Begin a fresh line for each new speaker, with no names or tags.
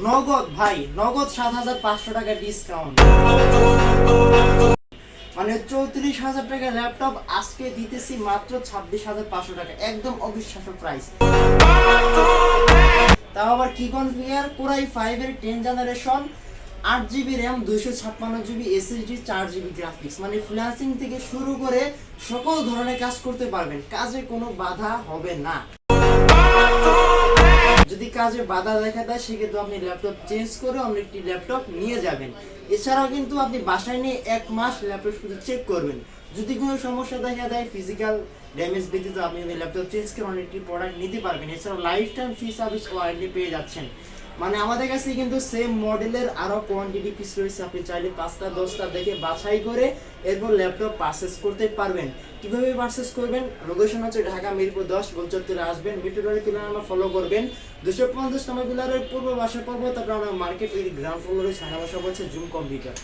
নগদ ভাই, নগদ 7,500 টাকা ডিসকাউন্ট, মানে 34,000 টাকা ল্যাপটপ আজকে দিতেছি মাত্র 26,500 টাকা, একদম অবিশ্বাস্য প্রাইস। তাও আবার কি কনফিগার, কোরাই 5 এর 10 generation, 8 GB RAM, 256 GB SSD, 4 GB graphics, মানে ফ্রিল্যান্সিং থেকে শুরু করে সকল ধরনের কাজ করতে পারবেন, কাজে কোনো বাধা হবে না। যদি কাজে বাধা দেখা দেয় সেক্ষেত্রে আপনি ল্যাপটপ চেঞ্জ করে অন্য একটি ল্যাপটপ নিয়ে যাবেন। এছাড়াও কিন্তু আপনি বাসায় নিয়ে 1 মাস ল্যাপটপ শুধু চেক করবেন, যদি কোনো সমস্যা দেখা দেয় ফিজিক্যাল ড্যামেজ ব্যতীত আপনি ল্যাপটপ চেঞ্জ করে অন্য একটি প্রোডাক্ট নিতে পারবেন। এছাড়াও life time free service warranty পেয়ে যাচ্ছেন। মানে আমাদের কাছে কিন্তু সেম মডেলের আরো কোয়ান্টিটি পিস রয়েছে, আপনি চাইলে 5টা 10টা দেখে বাছাই করে এরপর ল্যাপটপ পারচেজ করতে পারবেন। কিভাবে পারচেজ করবেন, লোকেশন হচ্ছে ঢাকা মিরপুর 10 গোলচত্বরে আসবেন, মেট্রোরেল পিলার নাম্বার ফলো করবেন, 250 নম্বর পিলারের পূর্ব পাশে পড়বো, তারপর আমরা মার্কেট গ্রাউন্ড ফ্লোরে সামনে বসা বলছে জুম কম্পিউটার।